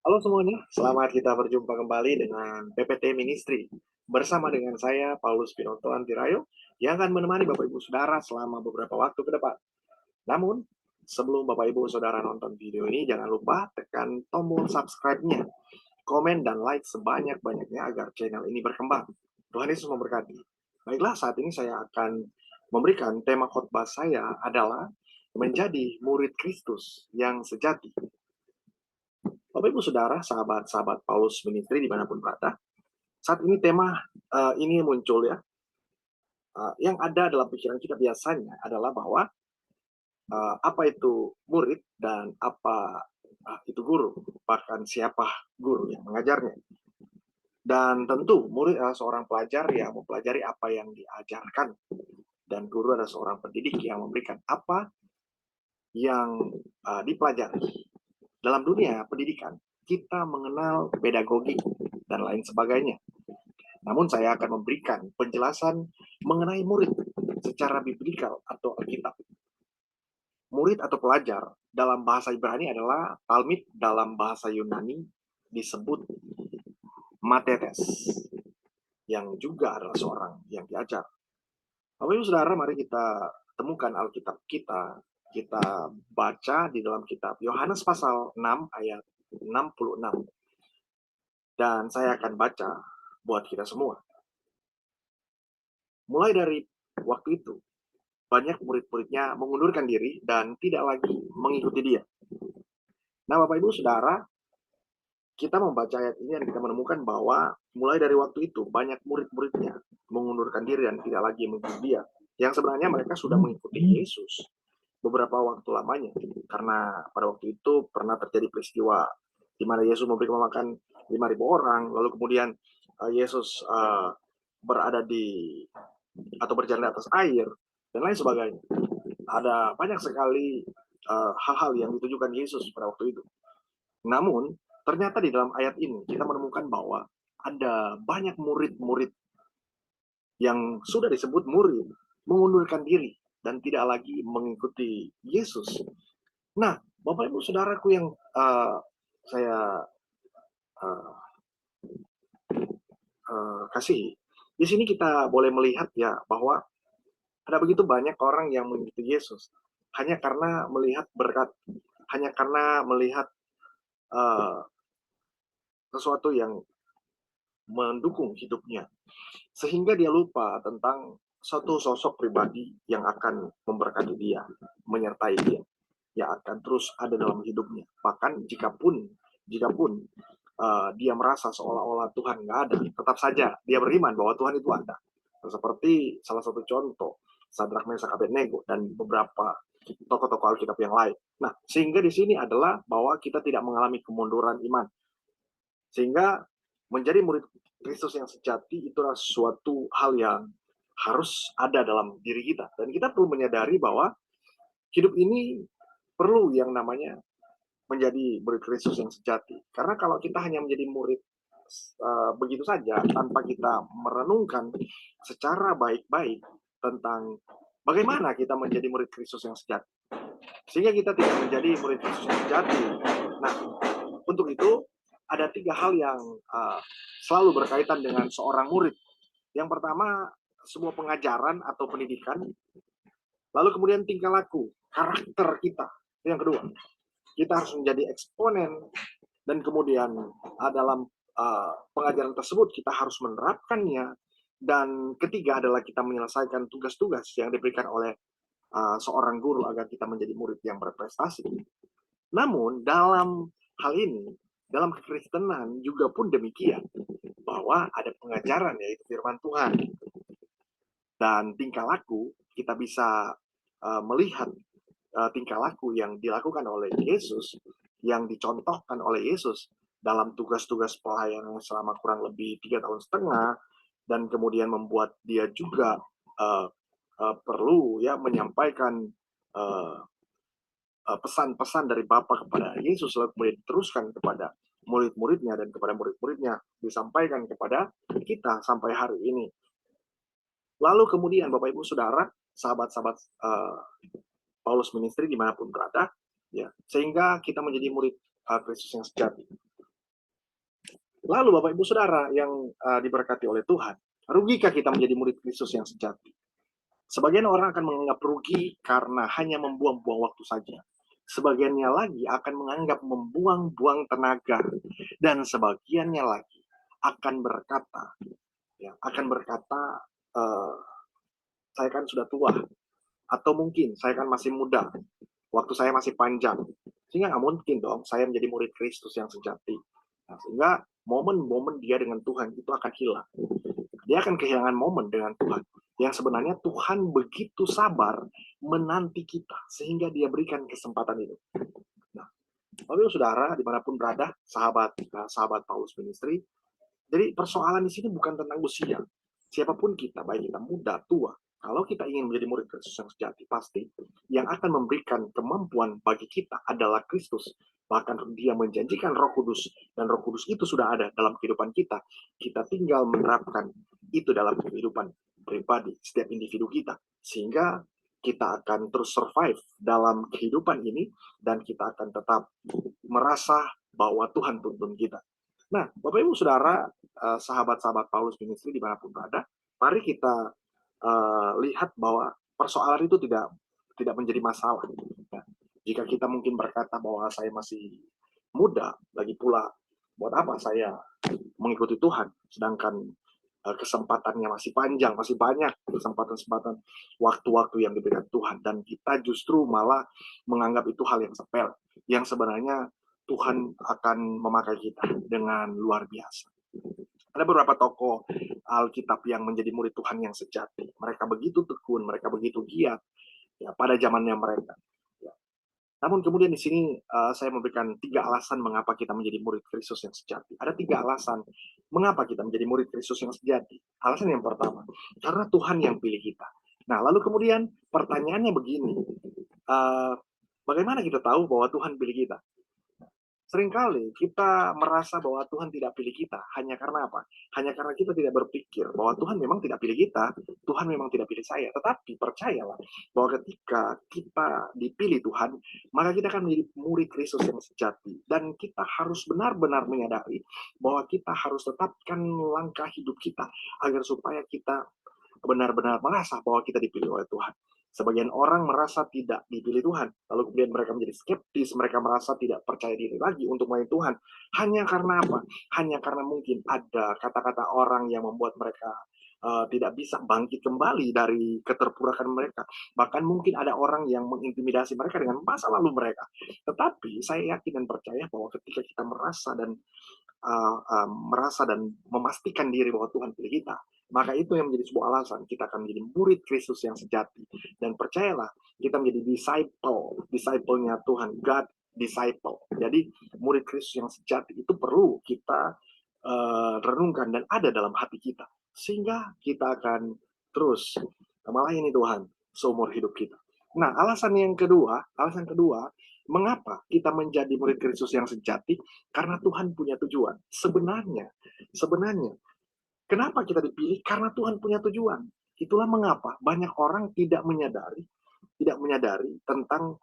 Halo semuanya, selamat kita berjumpa kembali dengan PPT Ministry. Bersama dengan saya, Paulus Pinoto Antirayo, yang akan menemani Bapak Ibu Saudara selama beberapa waktu ke depan. Namun, sebelum Bapak Ibu Saudara nonton video ini, jangan lupa tekan tombol subscribe-nya, komen dan like sebanyak-banyaknya agar channel ini berkembang. Tuhan Yesus memberkati. Baiklah, saat ini saya akan memberikan tema khotbah saya adalah menjadi murid Kristus yang sejati. Bapak Ibu Saudara, sahabat-sahabat Paulus Ministry dimanapun berada, saat ini tema ini muncul ya. Yang ada dalam pikiran kita biasanya adalah bahwa apa itu murid dan apa itu guru, bahkan siapa guru yang mengajarnya. Dan tentu murid adalah seorang pelajar yang mempelajari apa yang diajarkan, dan guru adalah seorang pendidik yang memberikan apa yang dipelajari. Dalam dunia pendidikan, kita mengenal pedagogi dan lain sebagainya. Namun saya akan memberikan penjelasan mengenai murid secara biblikal atau Alkitab. Murid atau pelajar dalam bahasa Ibrani adalah talmid, dalam bahasa Yunani disebut matetes, yang juga adalah seorang yang diajar. Bapak Ibu Saudara, mari kita temukan Alkitab kita. Kita baca di dalam kitab Yohanes pasal 6 ayat 66. Dan saya akan baca buat kita semua. Mulai dari waktu itu, banyak murid-muridnya mengundurkan diri dan tidak lagi mengikuti dia. Nah, Bapak Ibu Saudara, kita membaca ayat ini dan kita menemukan bahwa mulai dari waktu itu banyak murid-muridnya mengundurkan diri dan tidak lagi mengikuti dia. Yang sebenarnya mereka sudah mengikuti Yesus beberapa waktu lamanya. Karena pada waktu itu pernah terjadi peristiwa di mana Yesus memberi makan 5.000 orang, lalu kemudian Yesus berada di atau berjalan di atas air dan lain sebagainya. Ada banyak sekali hal-hal yang ditujukan Yesus pada waktu itu. Namun, ternyata di dalam ayat ini kita menemukan bahwa ada banyak murid-murid yang sudah disebut murid mengundurkan diri dan tidak lagi mengikuti Yesus. Nah, Bapak Ibu Saudaraku yang saya uh, kasihi, di sini kita boleh melihat ya bahwa ada begitu banyak orang yang mengikuti Yesus hanya karena melihat berkat, hanya karena melihat uh, sesuatu yang mendukung hidupnya, sehingga dia lupa tentang satu sosok pribadi yang akan memberkati dia, menyertai dia, yang akan terus ada dalam hidupnya. Bahkan jikapun dia merasa seolah-olah Tuhan nggak ada, tetap saja dia beriman bahwa Tuhan itu ada. Seperti salah satu contoh, Sadrak Mesak Abednego dan beberapa tokoh-tokoh Alkitab yang lain. Nah, sehingga di sini adalah bahwa kita tidak mengalami kemunduran iman. Sehingga menjadi murid Kristus yang sejati itulah suatu hal yang harus ada dalam diri kita. Dan kita perlu menyadari bahwa hidup ini perlu yang namanya menjadi murid Kristus yang sejati. Karena kalau kita hanya menjadi murid begitu saja tanpa kita merenungkan secara baik-baik tentang bagaimana kita menjadi murid Kristus yang sejati, sehingga kita tidak menjadi murid Kristus yang sejati. Nah, untuk itu ada 3 hal yang selalu berkaitan dengan seorang murid. Yang pertama, sebuah pengajaran atau pendidikan, lalu kemudian tingkah laku, karakter kita. Yang kedua, kita harus menjadi eksponen, dan kemudian dalam pengajaran tersebut kita harus menerapkannya, dan ketiga adalah kita menyelesaikan tugas-tugas yang diberikan oleh seorang guru agar kita menjadi murid yang berprestasi. Namun dalam hal ini, dalam kekristenan juga pun demikian, bahwa ada pengajaran yaitu firman Tuhan, dan tingkah laku kita bisa melihat tingkah laku yang dilakukan oleh Yesus, yang dicontohkan oleh Yesus dalam tugas-tugas pelayanan selama kurang lebih 3 tahun setengah, dan kemudian membuat dia juga perlu ya menyampaikan pesan-pesan dari Bapa kepada Yesus, lalu kemudian diteruskan kepada murid-muridnya, dan kepada murid-muridnya disampaikan kepada kita sampai hari ini. Lalu kemudian Bapak Ibu Saudara, sahabat-sahabat Paulus Ministry dimanapun berada, ya, sehingga kita menjadi murid Kristus yang sejati. Lalu Bapak Ibu Saudara yang diberkati oleh Tuhan, rugikah kita menjadi murid Kristus yang sejati? Sebagian orang akan menganggap rugi karena hanya membuang-buang waktu saja. Sebagiannya lagi akan menganggap membuang-buang tenaga, dan sebagiannya lagi akan berkata, ya, eh, saya kan sudah tua, atau mungkin saya kan masih muda, waktu saya masih panjang, sehingga nggak mungkin dong saya menjadi murid Kristus yang sejati. Nah, sehingga momen-momen dia dengan Tuhan itu akan hilang. Dia akan kehilangan momen dengan Tuhan. Yang sebenarnya Tuhan begitu sabar menanti kita sehingga dia berikan kesempatan itu. Nah, Bapak Saudara dimanapun berada, sahabat Paulus Ministry, jadi persoalan di sini bukan tentang usia. Siapapun kita, baik kita muda, tua, kalau kita ingin menjadi murid Kristus yang sejati, pasti yang akan memberikan kemampuan bagi kita adalah Kristus. Bahkan dia menjanjikan Roh Kudus, dan Roh Kudus itu sudah ada dalam kehidupan kita. Kita tinggal menerapkan itu dalam kehidupan pribadi setiap individu kita, sehingga kita akan terus survive dalam kehidupan ini, dan kita akan tetap merasa bahwa Tuhan tuntun kita. Nah, Bapak Ibu Saudara, sahabat-sahabat Paulus Ministry dimanapun berada, mari kita lihat bahwa persoalan itu tidak menjadi masalah. Ya. Jika kita mungkin berkata bahwa saya masih muda, lagi pula buat apa saya mengikuti Tuhan, sedangkan kesempatannya masih panjang, masih banyak kesempatan-kesempatan waktu-waktu yang diberikan Tuhan, dan kita justru malah menganggap itu hal yang sepele, yang sebenarnya Tuhan akan memakai kita dengan luar biasa. Ada beberapa tokoh Alkitab yang menjadi murid Tuhan yang sejati. Mereka begitu tekun, mereka begitu giat ya, pada zamannya mereka. Ya. Namun kemudian di sini saya memberikan 3 alasan mengapa kita menjadi murid Kristus yang sejati. Ada 3 alasan mengapa kita menjadi murid Kristus yang sejati. Alasan yang pertama, karena Tuhan yang pilih kita. Nah, lalu kemudian pertanyaannya begini, bagaimana kita tahu bahwa Tuhan pilih kita? Seringkali kita merasa bahwa Tuhan tidak pilih kita hanya karena apa? Hanya karena kita tidak berpikir bahwa Tuhan memang tidak pilih kita, Tuhan memang tidak pilih saya. Tetapi percayalah bahwa ketika kita dipilih Tuhan, maka kita akan menjadi murid Kristus yang sejati. Dan kita harus benar-benar menyadari bahwa kita harus tetapkan langkah hidup kita agar supaya kita benar-benar merasa bahwa kita dipilih oleh Tuhan. Sebagian orang merasa tidak dipilih Tuhan, lalu kemudian mereka menjadi skeptis, mereka merasa tidak percaya diri lagi untuk melayani Tuhan. Hanya karena apa? Hanya karena mungkin ada kata-kata orang yang membuat mereka tidak bisa bangkit kembali dari keterpurakan mereka. Bahkan mungkin ada orang yang mengintimidasi mereka dengan masa lalu mereka. Tetapi saya yakin dan percaya bahwa ketika kita merasa dan memastikan diri bahwa Tuhan pilih kita, maka itu yang menjadi sebuah alasan kita akan menjadi murid Kristus yang sejati. Dan percayalah, kita menjadi disciple-nya Tuhan, God disciple. Jadi murid Kristus yang sejati itu perlu kita renungkan dan ada dalam hati kita, sehingga kita akan terus melayani Tuhan seumur hidup kita. Nah, alasan kedua, mengapa kita menjadi murid Kristus yang sejati? Karena Tuhan punya tujuan. Sebenarnya, kenapa kita dipilih? Karena Tuhan punya tujuan. Itulah mengapa banyak orang tidak menyadari tentang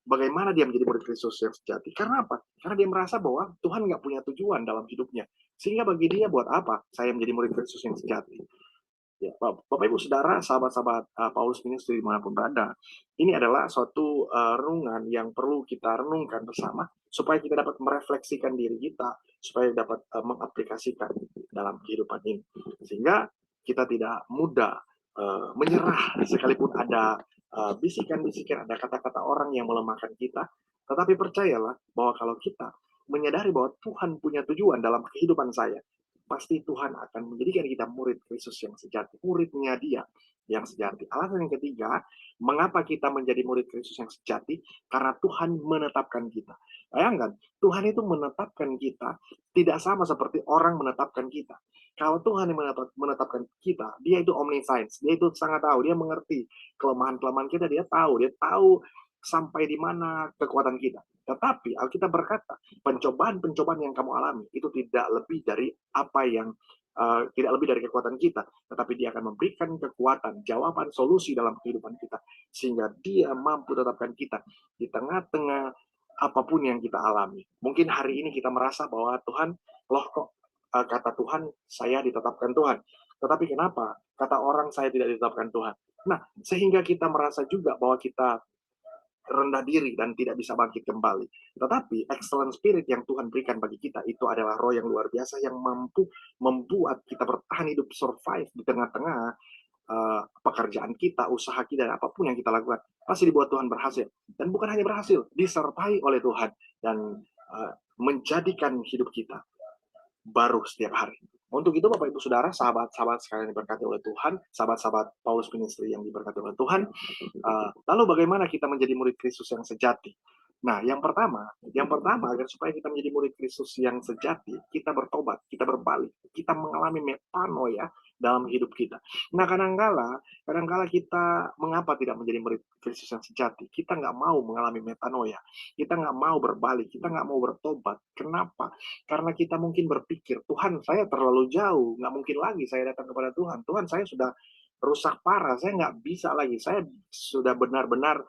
bagaimana dia menjadi murid Kristus yang sejati. Karena apa? Karena dia merasa bahwa Tuhan nggak punya tujuan dalam hidupnya. Sehingga bagi dia, buat apa saya menjadi murid Kristus yang sejati? Ya, Bapak Ibu Saudara, sahabat-sahabat Paulus Ministry dimanapun berada, ini adalah suatu renungan yang perlu kita renungkan bersama supaya kita dapat merefleksikan diri kita, supaya dapat mengaplikasikan dalam kehidupan ini, sehingga kita tidak mudah menyerah sekalipun ada bisikan-bisikan, ada kata-kata orang yang melemahkan kita. Tetapi percayalah bahwa kalau kita menyadari bahwa Tuhan punya tujuan dalam kehidupan saya, pasti Tuhan akan menjadikan kita murid Kristus yang sejati, muridnya dia yang sejati. Alasan yang ketiga, mengapa kita menjadi murid Kristus yang sejati? Karena Tuhan menetapkan kita. Bayangkan, Tuhan itu menetapkan kita tidak sama seperti orang menetapkan kita. Kalau Tuhan yang menetapkan kita, dia itu omniscience, dia itu sangat tahu, dia mengerti kelemahan-kelemahan kita, dia tahu sampai di mana kekuatan kita. Tetapi Alkitab berkata, pencobaan-pencobaan yang kamu alami itu tidak lebih dari tidak lebih dari kekuatan kita, tetapi dia akan memberikan kekuatan, jawaban, solusi dalam kehidupan kita, sehingga dia mampu tetapkan kita di tengah-tengah apapun yang kita alami. Mungkin hari ini kita merasa bahwa Tuhan, loh kok kata Tuhan saya ditetapkan Tuhan, tetapi kenapa kata orang saya tidak ditetapkan Tuhan? Nah, sehingga kita merasa juga bahwa kita rendah diri dan tidak bisa bangkit kembali. Tetapi excellent spirit yang Tuhan berikan bagi kita itu adalah roh yang luar biasa yang mampu membuat kita bertahan hidup, survive di tengah-tengah pekerjaan kita, usaha kita, dan apapun yang kita lakukan. Pasti dibuat Tuhan berhasil. Dan bukan hanya berhasil, disertai oleh Tuhan. Dan menjadikan hidup kita baru setiap hari. Untuk itu Bapak Ibu Saudara, sahabat-sahabat sekalian yang diberkati oleh Tuhan, sahabat-sahabat Paulus Ministry yang diberkati oleh Tuhan, lalu bagaimana kita menjadi murid Kristus yang sejati? Nah, yang pertama agar supaya kita menjadi murid Kristus yang sejati, kita bertobat, kita berbalik, kita mengalami metanoia dalam hidup kita. Nah, kadangkala kita mengapa tidak menjadi murid Kristus yang sejati? Kita nggak mau mengalami metanoia, kita nggak mau berbalik, kita nggak mau bertobat. Kenapa? Karena kita mungkin berpikir, Tuhan saya terlalu jauh, nggak mungkin lagi saya datang kepada Tuhan. Tuhan saya sudah rusak parah, saya nggak bisa lagi, saya sudah benar-benar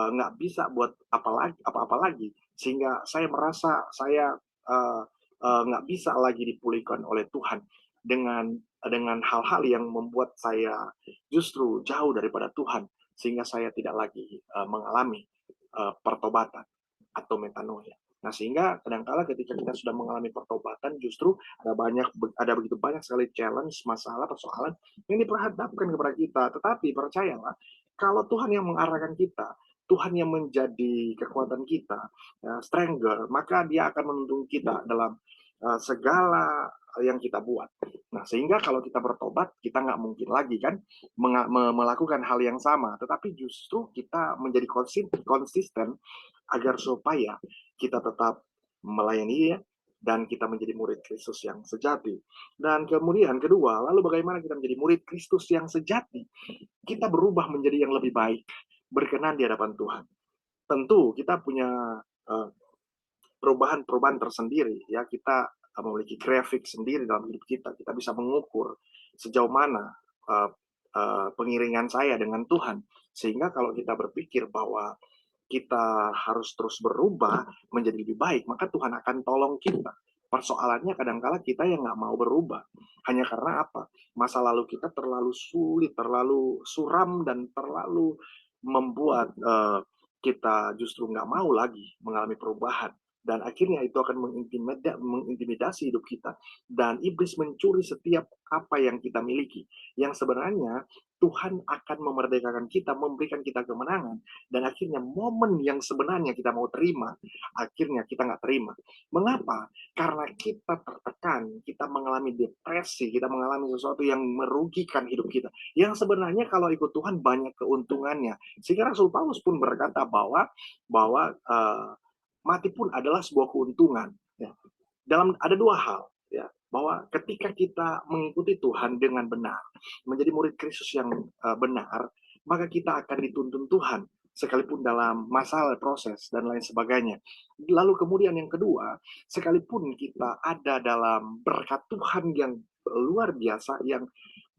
nggak bisa buat apa-apa lagi, sehingga saya merasa saya nggak bisa lagi dipulihkan oleh Tuhan dengan hal-hal yang membuat saya justru jauh daripada Tuhan, sehingga saya tidak lagi mengalami pertobatan atau metanoia. Nah, sehingga kadangkala ketika kita sudah mengalami pertobatan, justru ada begitu banyak sekali challenge, masalah, persoalan yang diperhadapkan kepada kita. Tetapi percayalah, kalau Tuhan yang mengarahkan kita, Tuhan yang menjadi kekuatan kita, stronger, maka Dia akan menuntun kita dalam segala yang kita buat. Nah, sehingga kalau kita bertobat, kita nggak mungkin lagi kan melakukan hal yang sama, tetapi justru kita menjadi konsisten agar supaya kita tetap melayani Dia dan kita menjadi murid Kristus yang sejati. Dan kemudian kedua, lalu bagaimana kita menjadi murid Kristus yang sejati? Kita berubah menjadi yang lebih baik, berkenan di hadapan Tuhan. Tentu kita punya uh, perubahan-perubahan tersendiri, ya kita memiliki grafik sendiri dalam hidup kita. Kita bisa mengukur sejauh mana pengiringan saya dengan Tuhan, sehingga kalau kita berpikir bahwa kita harus terus berubah menjadi lebih baik, maka Tuhan akan tolong kita. Persoalannya kadangkala kita yang nggak mau berubah. Hanya karena apa? Masa lalu kita terlalu sulit, terlalu suram, dan terlalu membuat kita justru nggak mau lagi mengalami perubahan. Dan akhirnya itu akan mengintimidasi hidup kita. Dan iblis mencuri setiap apa yang kita miliki. Yang sebenarnya Tuhan akan memerdekakan kita, memberikan kita kemenangan, dan akhirnya momen yang sebenarnya kita mau terima, akhirnya kita nggak terima. Mengapa? Karena kita tertekan, kita mengalami depresi, kita mengalami sesuatu yang merugikan hidup kita. Yang sebenarnya kalau ikut Tuhan banyak keuntungannya. Sehingga Rasul Paulus pun berkata bahwa mati pun adalah sebuah keuntungan. Ya. Ada dua hal, ya, bahwa ketika kita mengikuti Tuhan dengan benar, menjadi murid Kristus yang benar, maka kita akan dituntun Tuhan sekalipun dalam masalah, proses, dan lain sebagainya. Lalu kemudian yang kedua, sekalipun kita ada dalam berkat Tuhan yang luar biasa, yang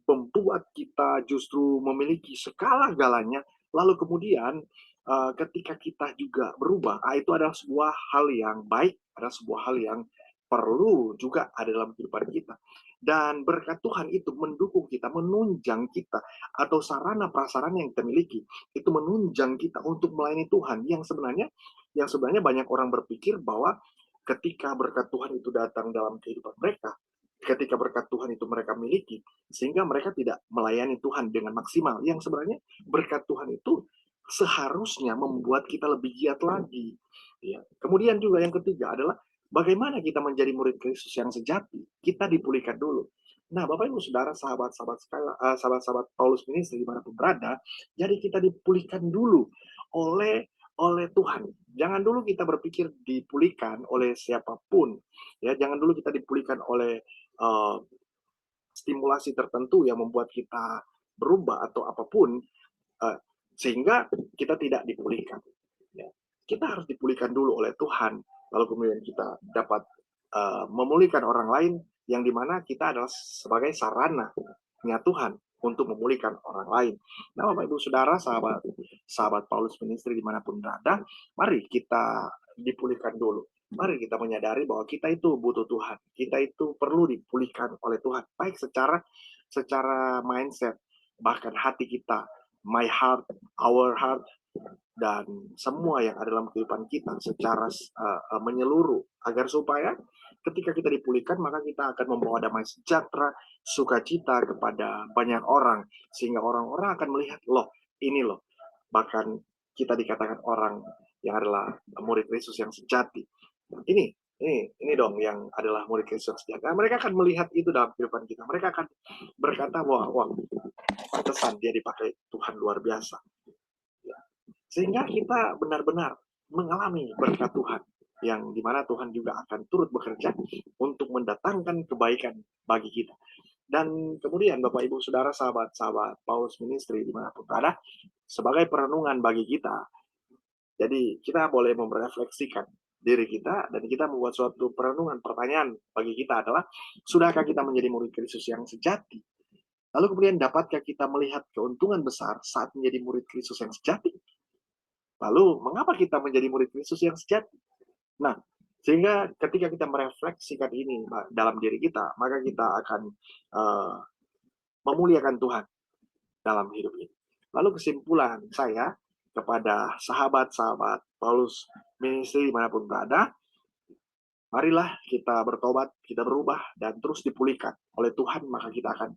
membuat kita justru memiliki segala-galanya, lalu kemudian ketika kita juga berubah, itu adalah sebuah hal yang baik, adalah sebuah hal yang perlu juga ada dalam kehidupan kita. Dan berkat Tuhan itu mendukung kita, menunjang kita, atau sarana prasarana yang kita miliki, itu menunjang kita untuk melayani Tuhan. Yang sebenarnya banyak orang berpikir bahwa ketika berkat Tuhan itu datang dalam kehidupan mereka, ketika berkat Tuhan itu mereka miliki, sehingga mereka tidak melayani Tuhan dengan maksimal. Yang sebenarnya berkat Tuhan itu seharusnya membuat kita lebih giat lagi. Ya. Kemudian juga yang ketiga adalah bagaimana kita menjadi murid Kristus yang sejati? Kita dipulihkan dulu. Nah, Bapak Ibu Saudara, sahabat-sahabat Paulus Ministry dimanapun berada, jadi kita dipulihkan dulu oleh oleh Tuhan. Jangan dulu kita berpikir dipulihkan oleh siapapun. Ya, jangan dulu kita dipulihkan oleh uh, stimulasi tertentu yang membuat kita berubah atau apapun, uh, sehingga kita tidak dipulihkan. Ya. Kita harus dipulihkan dulu oleh Tuhan, lalu kemudian kita dapat memulihkan orang lain, yang dimana kita adalah sebagai sarana Tuhan untuk memulihkan orang lain. Nah, Bapak Ibu Saudara, sahabat Paulus Ministry dimanapun berada, mari kita dipulihkan dulu. Mari kita menyadari bahwa kita itu butuh Tuhan. Kita itu perlu dipulihkan oleh Tuhan. Baik secara mindset, bahkan hati kita, my heart, our heart, dan semua yang ada dalam kehidupan kita secara menyeluruh, agar supaya ketika kita dipulihkan maka kita akan membawa damai sejahtera, sukacita kepada banyak orang, sehingga orang-orang akan melihat, loh ini loh, bahkan kita dikatakan orang yang adalah murid Kristus yang sejati. Ini ini dong yang adalah murid Kristus yang sejati. Nah, mereka akan melihat itu dalam kehidupan kita. Mereka akan berkata, wah, pantesan dia dipakai Tuhan luar biasa. Ya. Sehingga kita benar-benar mengalami berkat Tuhan, yang dimana Tuhan juga akan turut bekerja untuk mendatangkan kebaikan bagi kita. Dan kemudian Bapak Ibu Saudara, sahabat-sahabat Paulus Ministry dimanapun berada, sebagai perenungan bagi kita, jadi kita boleh merefleksikan diri kita, dan kita membuat suatu perenungan. Pertanyaan bagi kita adalah, sudahkah kita menjadi murid Kristus yang sejati? Lalu kemudian, dapatkah kita melihat keuntungan besar saat menjadi murid Kristus yang sejati? Lalu mengapa kita menjadi murid Kristus yang sejati? Nah, sehingga ketika kita merefleksikan ini dalam diri kita, maka kita akan memuliakan Tuhan dalam hidup ini. Lalu kesimpulan saya kepada sahabat-sahabat Paulus Ministry dimanapun berada, marilah kita bertobat, kita berubah, dan terus dipulihkan oleh Tuhan, maka kita akan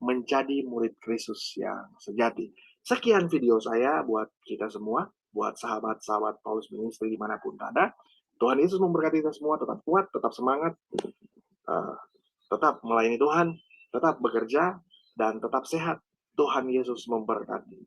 menjadi murid Kristus yang sejati. Sekian video saya buat kita semua, buat sahabat-sahabat Paulus Ministry dimanapun berada. Tuhan Yesus memberkati kita semua, tetap kuat, tetap semangat, tetap melayani Tuhan, tetap bekerja, dan tetap sehat. Tuhan Yesus memberkati.